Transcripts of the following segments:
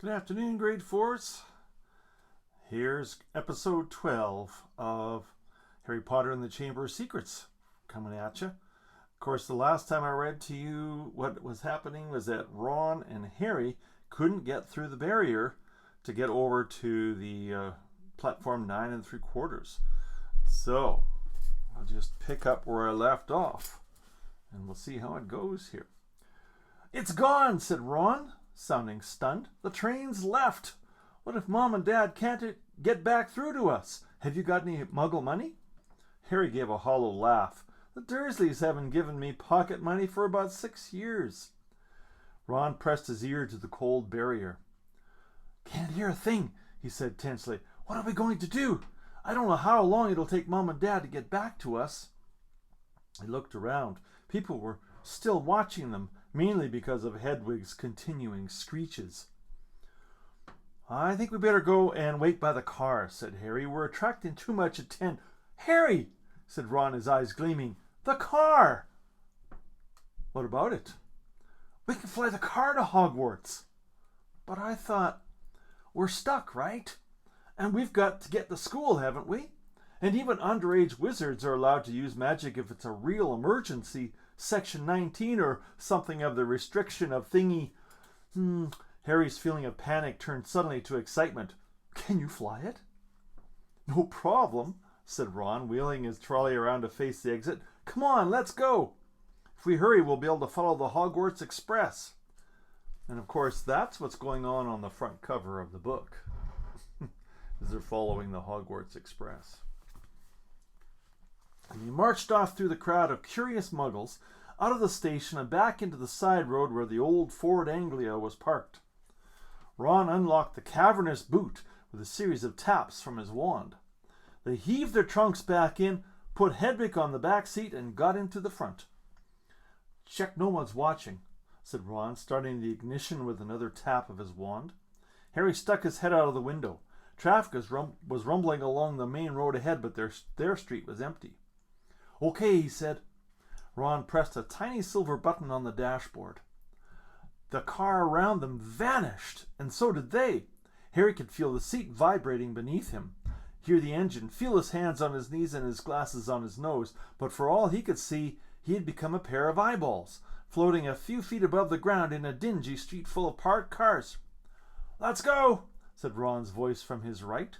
Good afternoon, grade fours. Here's episode 12 of Harry Potter and the Chamber of Secrets coming at you. Of course, the last time I read to you what was happening was that Ron and Harry couldn't get through the barrier to get over to the platform 9 3/4. So I'll just pick up where I left off and we'll see how it goes here. "It's gone," said Ron, sounding stunned. "The train's left. What if Mom and Dad can't get back through to us? Have you got any muggle money?" Harry gave a hollow laugh. "The Dursleys haven't given me pocket money for about 6 years. Ron pressed his ear to the cold barrier. "Can't hear a thing," he said tensely. "What are we going to do? I don't know how long it'll take Mom and Dad to get back to us." He looked around. People were still watching them, mainly because of Hedwig's continuing screeches. "I think we better go and wait by the car," said Harry. "We're attracting too much attention." "Harry!" said Ron, his eyes gleaming. "The car!" "What about it?" "We can fly the car to Hogwarts." "But I thought..." "We're stuck, right? And we've got to get to school, haven't we? And even underage wizards are allowed to use magic if it's a real emergency. Section 19 or something of the restriction of thingy." Harry's feeling of panic turned suddenly to excitement. "Can you fly it?" "No problem," said Ron, wheeling his trolley around to face the exit. "Come on, let's go. If we hurry, we'll be able to follow the Hogwarts Express." And of course, that's what's going on the front cover of the book. As they're following the Hogwarts Express. And he marched off through the crowd of curious muggles, out of the station and back into the side road where the old Ford Anglia was parked. Ron unlocked the cavernous boot with a series of taps from his wand. They heaved their trunks back in, put Hedwig on the back seat, and got into the front. "Check no one's watching," said Ron, starting the ignition with another tap of his wand. Harry stuck his head out of the window. Traffic was rumbling along the main road ahead, but their street was empty. "Okay," he said. Ron pressed a tiny silver button on the dashboard. The car around them vanished, and so did they. Harry could feel the seat vibrating beneath him, hear the engine, feel his hands on his knees and his glasses on his nose, but for all he could see, he had become a pair of eyeballs, floating a few feet above the ground in a dingy street full of parked cars. "Let's go," said Ron's voice from his right.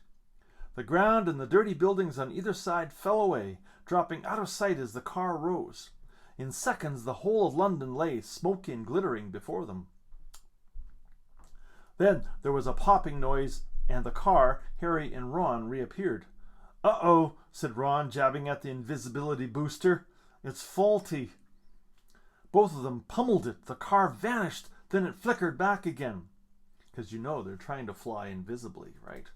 The ground and the dirty buildings on either side fell away, dropping out of sight as the car rose. In seconds, the whole of London lay, smoky and glittering, before them. Then there was a popping noise, and the car, Harry and Ron, reappeared. "Uh-oh," said Ron, jabbing at the invisibility booster. "It's faulty." Both of them pummeled it. The car vanished, then it flickered back again. Because they're trying to fly invisibly, right?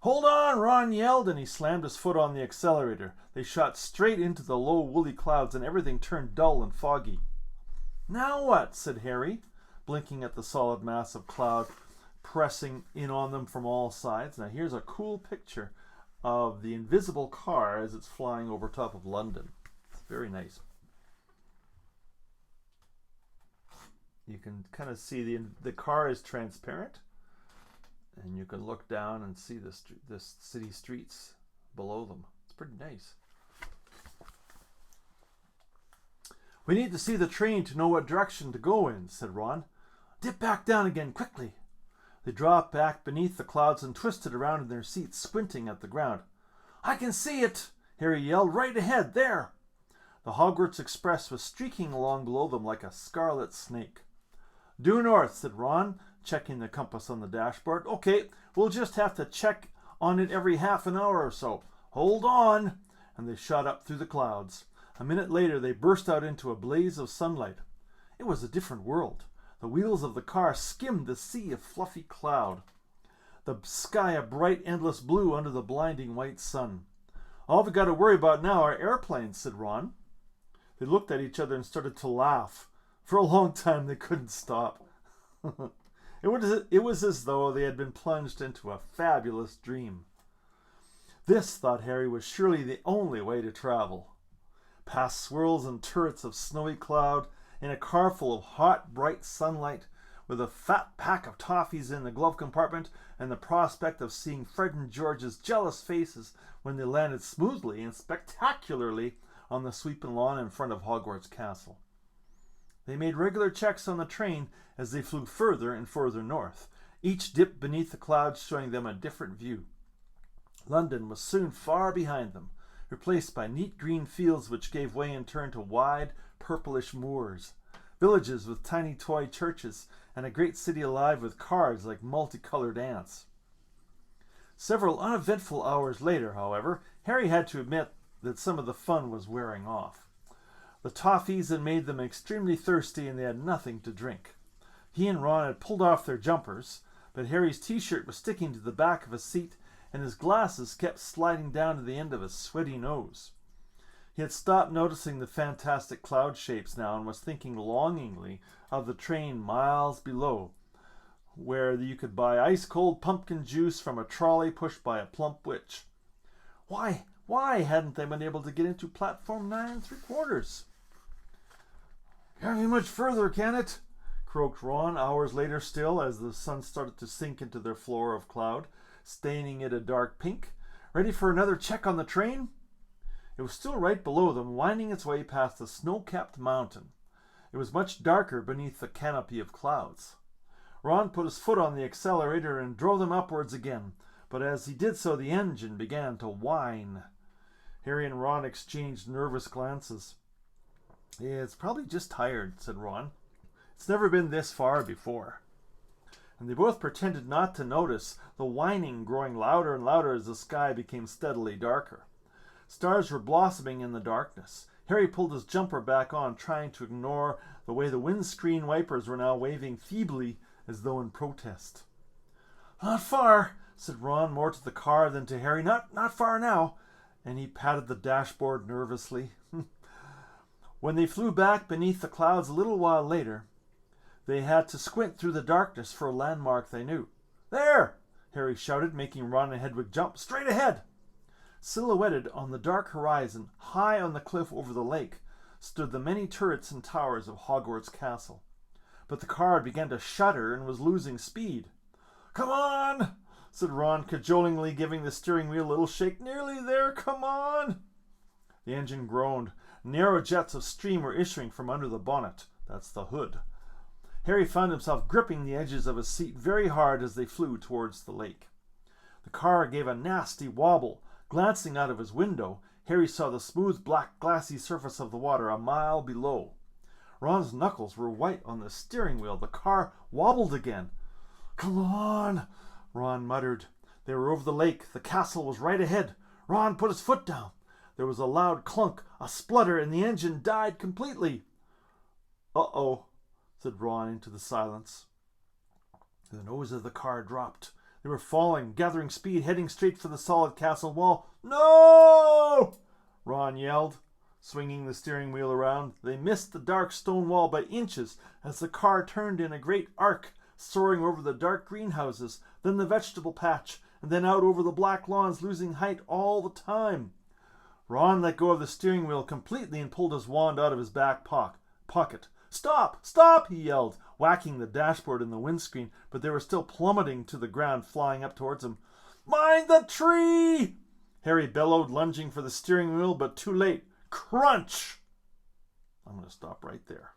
"Hold on," Ron yelled, and he slammed his foot on the accelerator. They shot straight into the low woolly clouds, and everything turned dull and foggy. "Now what?" said Harry, blinking at the solid mass of cloud pressing in on them from all sides. Now here's a cool picture of the invisible car as it's flying over top of London. It's very nice. You can kind of see the car is transparent, and you can look down and see the city streets below them. It's pretty nice. "We need to see the train to know what direction to go in," said Ron. "Dip back down again, quickly." They dropped back beneath the clouds and twisted around in their seats, squinting at the ground. "I can see it," Harry yelled. "Right ahead, there." The Hogwarts Express was streaking along below them like a scarlet snake. "Due north," said Ron, checking the compass on the dashboard. "Okay, we'll just have to check on it every half an hour or so. Hold on." And they shot up through the clouds. A minute later, they burst out into a blaze of sunlight. It was a different world. The wheels of the car skimmed the sea of fluffy cloud. The sky a bright, endless blue under the blinding white sun. "All we've got to worry about now are airplanes," said Ron. They looked at each other and started to laugh. For a long time, they couldn't stop. It was as though they had been plunged into a fabulous dream. This, thought Harry, was surely the only way to travel. Past swirls and turrets of snowy cloud, in a car full of hot, bright sunlight, With a fat pack of toffees in the glove compartment and the prospect of seeing Fred and George's jealous faces when they landed smoothly and spectacularly on the sweeping lawn in front of Hogwarts Castle. They made regular checks on the train as they flew further and further north, each dip beneath the clouds showing them a different view. London was soon far behind them, replaced by neat green fields which gave way in turn to wide, purplish moors, villages with tiny toy churches, and a great city alive with cars like multicolored ants. Several uneventful hours later, however, Harry had to admit that some of the fun was wearing off. The toffees had made them extremely thirsty and they had nothing to drink. He and Ron had pulled off their jumpers, but Harry's t-shirt was sticking to the back of his seat and his glasses kept sliding down to the end of his sweaty nose. He had stopped noticing the fantastic cloud shapes now and was thinking longingly of the train miles below, where you could buy ice-cold pumpkin juice from a trolley pushed by a plump witch. Why hadn't they been able to get into platform 9 3/4? Can't be much further, can it? Croaked Ron hours later still as the sun started to sink into their floor of cloud, staining it a dark pink. Ready for another check on the train? It was still right below them, winding its way past a snow-capped mountain. It was much darker beneath the canopy of clouds. Ron put his foot on the accelerator and drove them upwards again, but as he did so the engine began to whine. Harry and Ron exchanged nervous glances. "It's probably just tired," said Ron. "It's never been this far before." And they both pretended not to notice, the whining growing louder and louder as the sky became steadily darker. Stars were blossoming in the darkness. Harry pulled his jumper back on, trying to ignore the way the windscreen wipers were now waving feebly as though in protest. "Not far," said Ron, more to the car than to Harry. Not far now." And he patted the dashboard nervously. When they flew back beneath the clouds a little while later, they had to squint through the darkness for a landmark they knew. "There!" Harry shouted, making Ron and Hedwig jump. "Straight ahead!" Silhouetted on the dark horizon, high on the cliff over the lake, stood the many turrets and towers of Hogwarts Castle. But the car began to shudder and was losing speed. "Come on!" said Ron, cajolingly giving the steering wheel a little shake. "Nearly there, come on!" The engine groaned. Narrow jets of steam were issuing from under the bonnet. That's the hood. Harry found himself gripping the edges of his seat very hard as they flew towards the lake. The car gave a nasty wobble. Glancing out of his window, Harry saw the smooth black glassy surface of the water a mile below. Ron's knuckles were white on the steering wheel. The car wobbled again. "Come on," Ron muttered. They were over the lake. The castle was right ahead. Ron put his foot down. There was a loud clunk, a splutter, and the engine died completely. "Uh-oh," said Ron into the silence. The nose of the car dropped. They were falling, gathering speed, heading straight for the solid castle wall. "No!" Ron yelled, swinging the steering wheel around. They missed the dark stone wall by inches as the car turned in a great arc, soaring over the dark greenhouses, then the vegetable patch, and then out over the black lawns, losing height all the time. Ron let go of the steering wheel completely and pulled his wand out of his back pocket. "Stop! Stop!" he yelled, whacking the dashboard and the windscreen, but they were still plummeting to the ground, flying up towards him. "Mind the tree!" Harry bellowed, lunging for the steering wheel, but too late. Crunch! I'm going to stop right there.